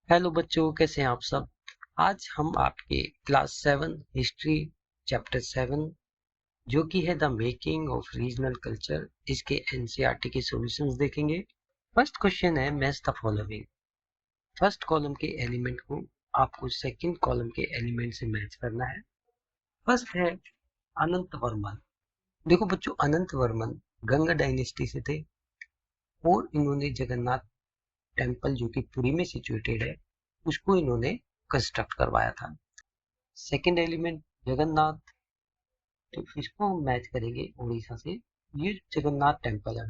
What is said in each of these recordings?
Hello बच्चों, कैसे हैं आप सब। आज हम आपके क्लास 7 हिस्ट्री चैप्टर 7 जो कि है the making of regional culture, इसके एनसीईआरटी के सॉल्यूशंस देखेंगे। फर्स्ट क्वेश्चन है match the following. First column के एलिमेंट को आपको सेकंड कॉलम के एलिमेंट से मैच करना है। फर्स्ट है अनंत वर्मन। देखो बच्चों, अनंत वर्मन गंगा डायनेस्टी से थे और इन्होंने जगन्नाथ टेम्पल जो कि पुरी में सिचुएटेड है उसको इन्होंने कंस्ट्रक्ट करवाया था। सेकंड एलिमेंट जगन्नाथ, तो इसको हम मैच करेंगे उड़ीसा से। ये जगन्नाथ टेम्पल है।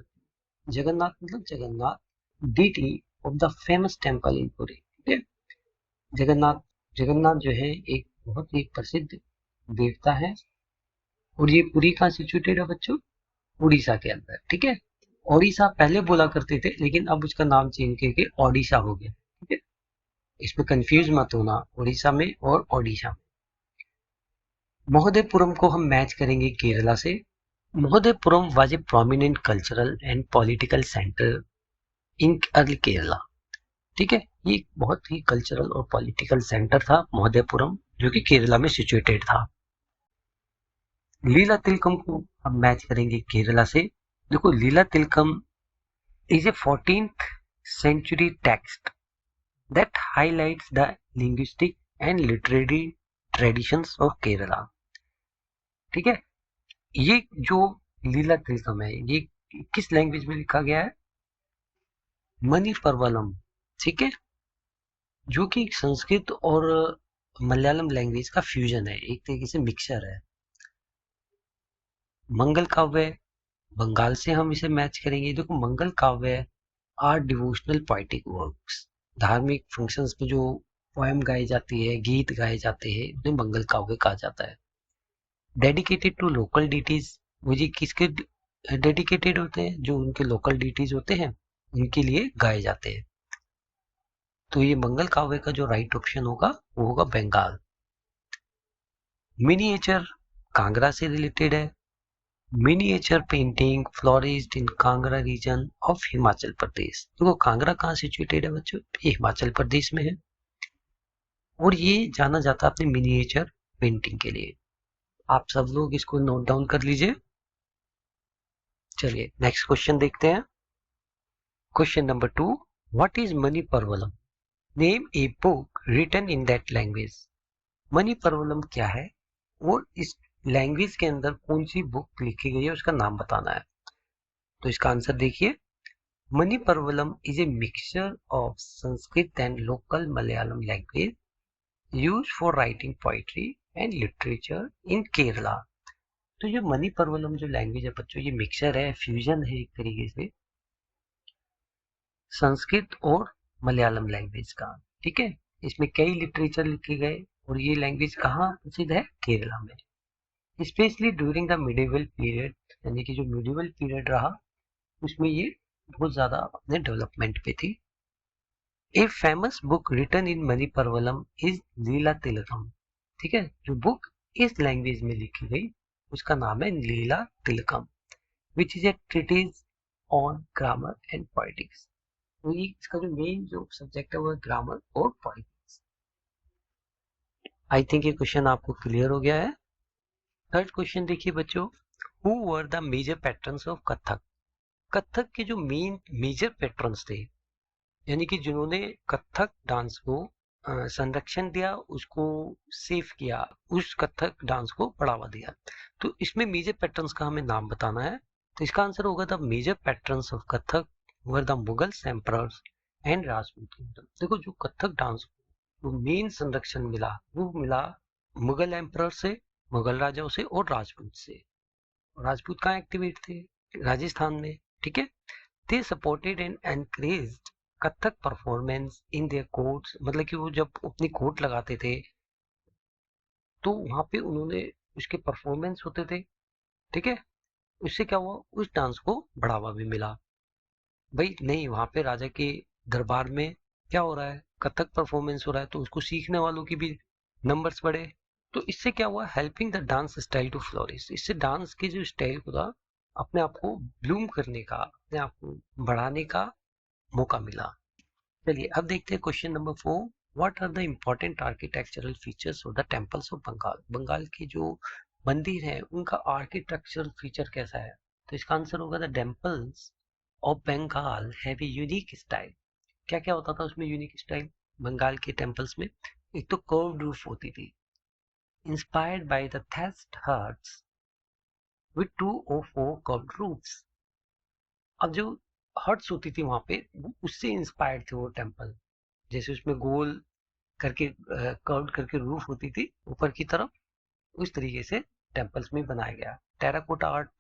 जगन्नाथ मतलब Jagannath deity of the famous temple in Puri. ठीक है। जगन्नाथ जगन्नाथ जो है एक बहुत ही प्रसिद्ध देवता है और ये पुरी कहाँ सिचुएटेड है बच्चों? उड़ीसा के अंदर। ठीक है। ओडिशा पहले बोला करते थे लेकिन अब उसका नाम चेंज करके ओडिशा हो गया। ठीक है। इसमें कंफ्यूज मत होना उड़ीसा में और ओडिशा में। महोदयपुरम को हम मैच करेंगे केरला से। महोदयपुरम was a prominent cultural and political center in early Kerala। ठीक है। ये एक बहुत ही कल्चरल और पॉलिटिकल सेंटर था महोदयपुरम, जो कि केरला में सिचुएटेड था। लीला तिलकम को हम मैच करेंगे केरला से। देखो, Leela Tilakam is a 14th century text that highlights the linguistic and literary traditions of Kerala। ठीक है। ये जो लीला तिलकम है ये किस लैंग्वेज में लिखा गया है? मणिपर्वलम। ठीक है। जो कि संस्कृत और मलयालम लैंग्वेज का फ्यूजन है, एक तरीके से मिक्सचर है। मंगल काव्य, बंगाल से हम इसे मैच करेंगे। देखो, मंगल काव्य आर डिवोशनल पोएटिक वर्क्स। धार्मिक फंक्शंस में जो पोएम गाई जाती है, गीत गाए जाते हैं, उन्हें मंगल काव्य कहा जाता है। डेडिकेटेड टू लोकल डिटीज, मुझे किसके डेडिकेटेड होते हैं? जो उनके लोकल डिटीज होते हैं उनके लिए गाए जाते हैं। तो ये मंगल काव्य का जो राइट ऑप्शन होगा वो होगा बंगाल। मिनिएचर कांगड़ा से रिलेटेड है। Miniature painting flourished in Kangra region of Himachal Pradesh. देखो, कांगड़ा कहाँ सिचुएटेड है बच्चों? ये हिमाचल प्रदेश में है और ये जाना जाता है अपने मिनिएचर पेंटिंग के लिए। आप सब लोग इसको नोट डाउन कर लीजिए। चलिए नेक्स्ट क्वेश्चन देखते हैं। Question number 2, what is Manipravalam? Name a book written in that language. Manipravalam क्या है और इस लैंग्वेज के अंदर कौन सी बुक लिखी गई है उसका नाम बताना है। तो इसका आंसर देखिए, Manipravalam is a mixture of Sanskrit and local Malayalam language used for writing poetry and literature in Kerala. तो ये मणिपर्वलम जो लैंग्वेज है बच्चों, ये मिक्सचर है, फ्यूजन है एक तरीके से संस्कृत और मलयालम लैंग्वेज का। ठीक है। इसमें कई लिटरेचर लिखे गए और ये लैंग्वेज कहाँ प्रसिद्ध है? केरला में। Specially during the medieval period, यानी कि जो मिडिवल पीरियड रहा उसमें ये बहुत ज्यादा अपने डेवलपमेंट पे थी। A famous book written in Manipravalam is Leela Tilakam. ठीक है। जो बुक इस लैंग्वेज में लिखी गई उसका नाम है Leela Tilakam, which is a treatise on grammar and politics. तो ये इसका जो मेन जो सब्जेक्ट है वो है ग्रामर और पॉलिटिक्स। आई थिंक ये क्वेश्चन आपको क्लियर हो गया है। थर्ड क्वेश्चन देखिए बच्चों, who were the major patrons of Kathak? Kathak के जो मेन मेजर पैट्रन्स थे, यानी कि जिन्होंने कथक डांस को संरक्षण दिया, उसको सेव किया, उस कथक डांस को बढ़ावा दिया, तो इसमें मेजर पैट्रन्स का हमें नाम बताना है। तो इसका आंसर होगा the major patrons of Kathak were the Mughals emperors and Rajput kingdom. देखो, जो कथक डांस को मेन संरक्षण मिला वो मिला मुगल एम्परर से, मुगल राजाओं से और राजपूत से। राजपूत कहाँ एक्टिवेट थे? राजस्थान में। ठीक है। They supported and encouraged Kathak performance in their courts, मतलब कि वो जब अपनी कोर्ट लगाते थे तो वहां पे उन्होंने उसके परफॉर्मेंस होते थे। ठीक है। उससे क्या हुआ? उस डांस को बढ़ावा भी मिला। भाई नहीं, वहां पे राजा के दरबार में क्या हो रहा है? कथक परफॉर्मेंस हो रहा है, तो उसको सीखने वालों की भी नंबर्स बढ़े। तो इससे क्या हुआ? Helping the dance style to flourish. इससे डांस की जो स्टाइल को था अपने आप को ब्लूम करने का, अपने आप को बढ़ाने का मौका मिला। चलिए अब देखते हैं question number 4। What are the important architectural features of the temples of Bengal. Bengal के जो मंदिर है उनका आर्किटेक्चरल फीचर कैसा है। तो इसका आंसर होगा the temples of Bengal have a unique style. क्या क्या होता था उसमें यूनिक स्टाइल बंगाल के टेम्पल्स में। एक तो कर्व्ड रूफ होती थी, inspired by the thatched huts with 2 or 4 curved roofs। अब जो हट्स होती थी वहां पे उससे इंस्पायर्ड थे वो टेम्पल। जैसे उसमें गोल करके कर्व करके रूफ होती थी ऊपर की तरफ, उस तरीके से टेम्पल्स में बनाया गया। Terracotta art,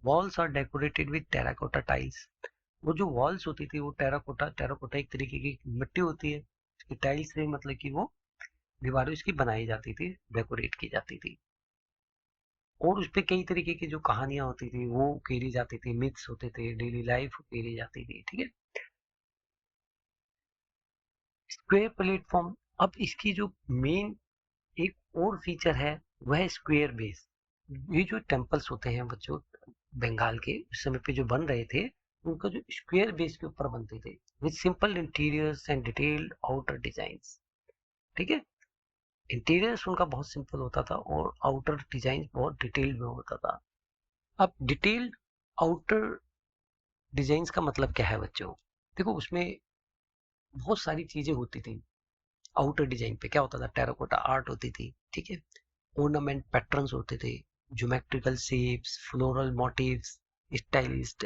walls are decorated with terracotta tiles. वो जो वॉल्स होती थी वो टेराकोटा, टेराकोटा एक तरीके की मिट्टी होती है, टाइल्स से मतलब कि वो दीवारें उसकी बनाई जाती थी, डेकोरेट की जाती थी। और उस पे कई तरीके की जो कहानियां होती थी वो उकेरी जाती थी, मिथ्स होते थे, डेली लाइफ उकेरी जाती थी। ठीक है। स्क्वायर प्लेटफॉर्म, अब इसकी जो मेन एक और फीचर है वह है स्क्वायर बेस। ये जो टेम्पल्स होते हैं बच्चों बंगाल के उस समय पे जो बन रहे थे उनका जो स्क्वायर बेस के ऊपर बनते थे with simple interiors and detailed outer designs. ठीक है। इंटीरियर्स उनका बहुत सिंपल होता था और आउटर डिजाइन बहुत डिटेल्ड में होता था। अब डिटेल्ड आउटर डिजाइंस का मतलब क्या है बच्चों। देखो उसमें बहुत सारी चीजें होती थी। आउटर डिजाइन पे क्या होता था, टेराकोटा आर्ट होती थी। ठीक है। ऑर्नामेंट पैटर्न्स होते थे, geometrical shapes, floral motifs, stylist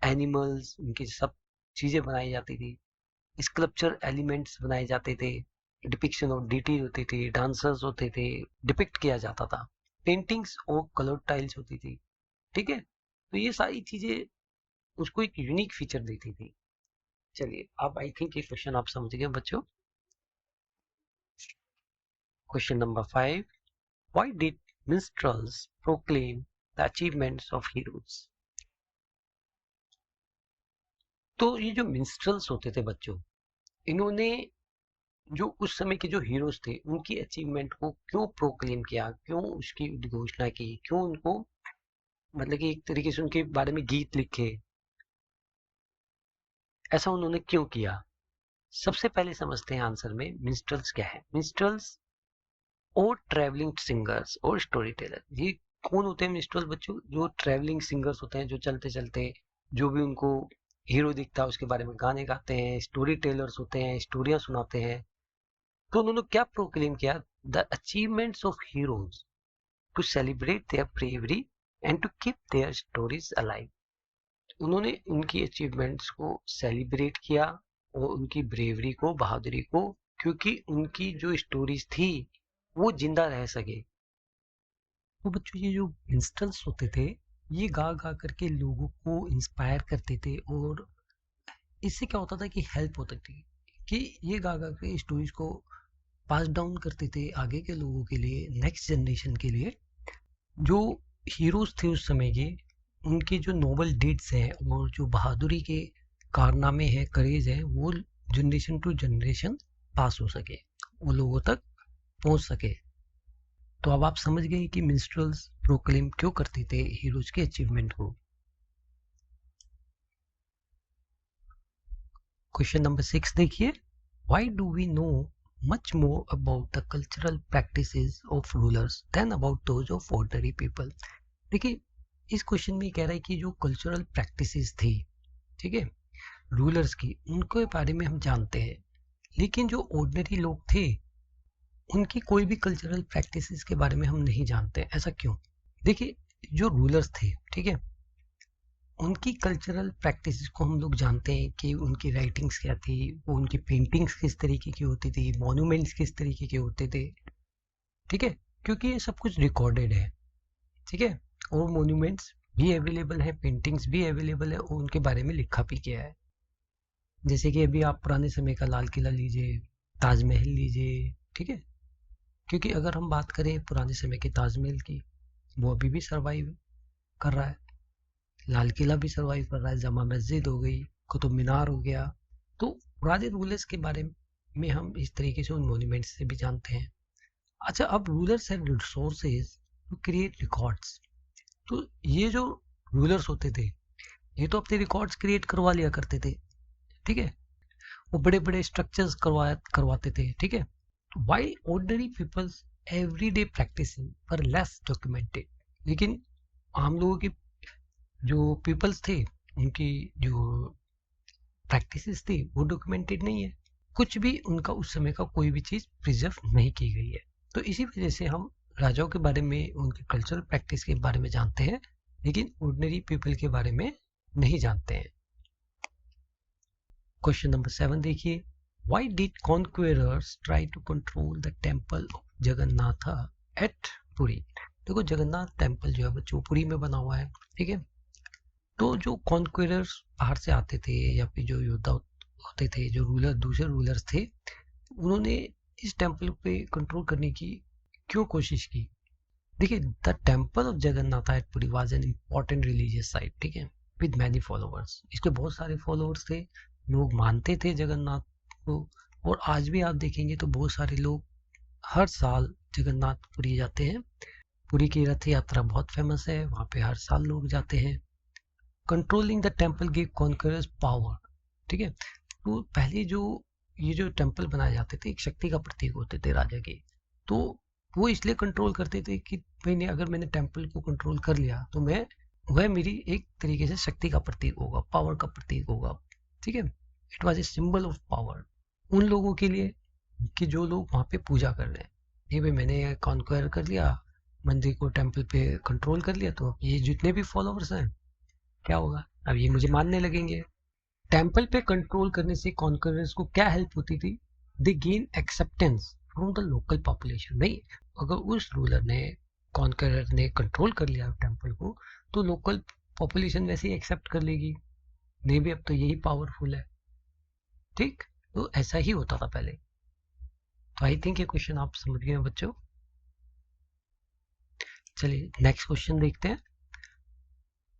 animals, उनकी सब चीजें बनाई जाती थी। स्कल्पचर एलिमेंट्स बनाए जाते थे, डिपिक्शन ऑफ डीटी होती थी, डांसर्स होते थे, डिपिक्ट किया जाता था। पेंटिंग्स और कलर टाइल्स होती थी। ठीक है। तो ये सारी चीजें उसको एक यूनिक फीचर देती थी। चलिए अब आई थिंक ये क्वेश्चन आप समझ गए बच्चों। Question number 5। Why did minstrels proclaim the achievements of heroes। तो ये जो minstrels होते थे बच्चों, इन्होंने जो उस समय के जो हीरोज थे उनकी अचीवमेंट को क्यों प्रोक्लेम किया, क्यों उसकी उद्घोषणा की, क्यों उनको मतलब कि एक तरीके से उनके बारे में गीत लिखे, ऐसा उन्होंने क्यों किया। सबसे पहले समझते हैं आंसर में मिनिस्ट्रल्स क्या है। मिनिस्ट्रल्स और ट्रैवलिंग सिंगर्स और स्टोरी टेलर, ये कौन होते हैं मिनिस्ट्रल्स बच्चों। जो ट्रैवलिंग सिंगर्स होते हैं, जो चलते चलते जो भी उनको हीरो दिखता है उसके बारे में गाने गाते हैं। स्टोरी टेलर्स होते हैं, स्टोरियां सुनाते हैं। तो उन्होंने क्या प्रोक्लेम किया, the achievements of heroes to celebrate their bravery and to keep their stories alive. उन्होंने उनकी अचीवमेंट्स को सेलिब्रेट किया और उनकी ब्रेवरी को, बहादुरी को, क्योंकि उनकी जो स्टोरीज थी वो जिंदा रह सके। तो बच्चों ये जो मिनिस्ट्रल्स होते थे ये गा गा करके लोगों को इंस्पायर करते थे, और इससे क्या होता था कि हेल्प होती थी कि ये गा गा के स्टोरीज को पास डाउन करते थे आगे के लोगों के लिए, नेक्स्ट जनरेशन के लिए। जो हीरोज थे उस समय के, उनके जो नोबल डीड्स हैं और जो बहादुरी के कारनामे हैं, करेज है, वो जनरेशन टू जनरेशन पास हो सके, वो लोगों तक पहुंच सके। तो अब आप समझ गए कि मिनिस्ट्रल्स प्रोक्लेम क्यों करते थे हीरोज के अचीवमेंट को। क्वेश्चन नंबर 6 देखिए। Why do we know much more about the cultural practices of rulers than about those of ordinary people। देखिए इस क्वेश्चन में कह रहा है कि जो कल्चरल प्रैक्टिसेस थी, ठीक है, रूलर्स की, उनके बारे में हम जानते हैं, लेकिन जो ऑर्डिनरी लोग थे उनकी कोई भी कल्चरल प्रैक्टिसेस के बारे में हम नहीं जानते। ऐसा क्यों। देखिए जो रूलर्स थे, ठीक है, उनकी कल्चरल प्रैक्टिसेस को हम लोग जानते हैं कि उनकी राइटिंग्स क्या थी, वो उनकी पेंटिंग्स किस तरीके की होती थी, मॉन्यूमेंट्स किस तरीके के होते थे। ठीक है, क्योंकि ये सब कुछ रिकॉर्डेड है। ठीक है, और मॉन्यूमेंट्स भी अवेलेबल है, पेंटिंग्स भी अवेलेबल है, और उनके बारे में लिखा भी गया है। जैसे कि अभी आप पुराने समय का लाल किला लीजिए, ताजमहल लीजिए। ठीक है, क्योंकि अगर हम बात करें पुराने समय के ताजमहल की, वो अभी भी सर्वाइव कर रहा है। लाल किला भी सर्वाइव कर रहा है, जमा मस्जिद हो गई, कुतुब मीनार हो गया। तो पुराने रूलर्स के बारे में हम इस तरीके से उन मॉन्यूमेंट्स से भी जानते हैं। अच्छा, अब rulers have resources to create records. तो ये जो रूलर्स होते थे ये तो अपने रिकॉर्ड्स क्रिएट करवा लिया करते थे। ठीक है, वो बड़े बड़े स्ट्रक्चर्स करवाते थे, ठीक है। Why ordinary peoples everyday practicing पर लेस डॉक्यूमेंटेड, लेकिन आम लोगों की जो पीपल्स थे उनकी जो प्रैक्टिसेस थी वो डॉक्यूमेंटेड नहीं है, कुछ भी उनका उस समय का कोई भी चीज प्रिजर्व नहीं की गई है। तो इसी वजह से हम राजाओं के बारे में, उनके कल्चरल प्रैक्टिस के बारे में जानते हैं, लेकिन ऑर्डिनरी पीपल के बारे में नहीं जानते हैं। क्वेश्चन नंबर 7 देखिए, why did conquerors try to control the temple of Jagannath at Puri. देखो जगन्नाथ टेम्पल जो है बच्चों पुरी में बना हुआ है, ठीक है। तो जो कॉन्क्वेरर्स बाहर से आते थे या फिर जो योद्धा होते थे, जो रूलर दूसरे रूलर्स थे, उन्होंने इस टेम्पल पे कंट्रोल करने की क्यों कोशिश की। देखिए the temple of Jagannath at Puri was an important religious site, ठीक है, विद मैनी फॉलोअर्स। इसके बहुत सारे फॉलोअर्स थे, लोग मानते थे जगन्नाथ को। और आज भी आप देखेंगे तो बहुत सारे लोग हर साल जगन्नाथपुरी जाते हैं। पुरी की रथ यात्रा बहुत फेमस है, वहाँ पे हर साल लोग जाते हैं। Controlling the temple give conquerors power, ठीक है। तो पहले जो ये जो टेम्पल बनाए जाते थे एक शक्ति का प्रतीक होते थे राजा के। तो वो इसलिए कंट्रोल करते थे कि मैंने अगर मैंने टेम्पल को कंट्रोल कर लिया तो मैं वह मेरी एक तरीके से शक्ति का प्रतीक होगा, पावर का प्रतीक होगा, ठीक है। It was a symbol of power उन लोगों के लिए कि जो लोग वहाँ पे पूजा कर रहे हैं। ये भाई मैंने कॉन्क्वायर कर लिया मंदिर को, टेम्पल पे कंट्रोल कर लिया, तो ये जितने भी फॉलोअर्स हैं क्या होगा, अब ये मुझे मानने लगेंगे। टेम्पल पे कंट्रोल करने से कॉन्करर्स को क्या हेल्प होती थी, दे gain acceptance from the local population. नहीं, अगर उस रूलर ने, कॉन्करर ने कंट्रोल कर लिया टेम्पल को, तो लोकल पॉपुलेशन वैसे ही एक्सेप्ट कर लेगी, नहीं भी अब तो यही पावरफुल है, ठीक। तो ऐसा ही होता था पहले। तो आई थिंक ये क्वेश्चन आप समझ गए बच्चों। चलिए नेक्स्ट क्वेश्चन देखते हैं।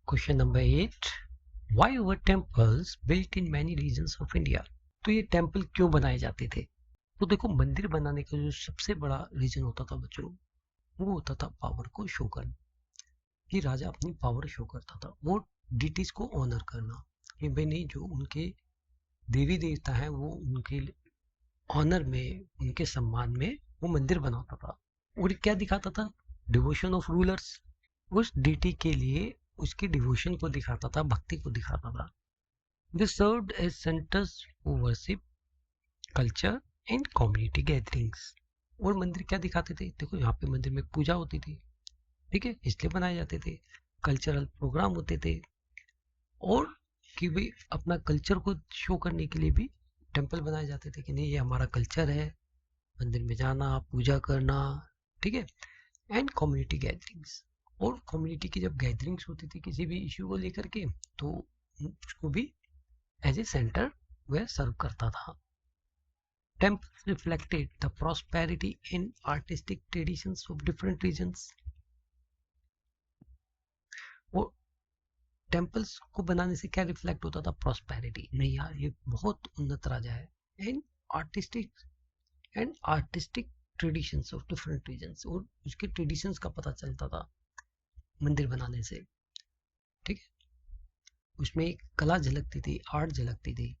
Question number 8, Why were temples built in many regions of India? तो ये टेम्पल क्यों बनाए जाते थे। तो देखो मंदिर बनाने का जो सबसे बड़ा रीजन होता था बच्चों, वो होता था पावर को शो करना, कि राजा अपनी पावर शो करता था, वो डिटीज को ऑनर करना, कि भाई नहीं जो उनके देवी देवता हैं वो उनके ऑनर में, उनके सम्मान में वो मंदिर बनाता था। और क्या दिखाता था, डिवोशन ऑफ रूलर्स, उस डिटी के लिए उसके डिवोशन को दिखाता था, भक्ति को दिखाता था। They served as centers for worship, culture and community gatherings. और मंदिर क्या दिखाते थे, देखो यहाँ पे मंदिर में पूजा होती थी, ठीक है, इसलिए बनाए जाते थे। कल्चरल प्रोग्राम होते थे, और कि भाई अपना कल्चर को शो करने के लिए भी टेम्पल बनाए जाते थे, कि नहीं ये हमारा कल्चर है, मंदिर में जाना, पूजा करना, ठीक है। एंड कम्युनिटी गैदरिंग्स, और कम्युनिटी की जब गैदरिंग्स होती थी किसी भी इश्यू को लेकर के, तो उसको भी एज ए सेंटर वह सर्व करता था। Temples reflected the prosperity and artistic traditions of different regions. और टेम्पल्स को बनाने से क्या रिफ्लेक्ट होता था, प्रॉस्पेरिटी, नहीं यार ये बहुत उन्नत राजा है, and artistic artistic traditions of different regions, और उसके ट्रेडिशंस का पता चलता था मंदिर बनाने से, ठीक है। उसमें एक कला झलकती थी, आर्ट झलकती थी।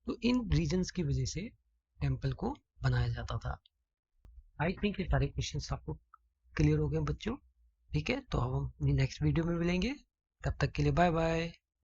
तो इन रीजन्स की वजह से टेम्पल को बनाया जाता था। आई थिंक ये सारे क्वेश्चन आपको क्लियर हो गए बच्चों, ठीक है। तो अब हम नेक्स्ट वीडियो में मिलेंगे, तब तक के लिए बाय बाय।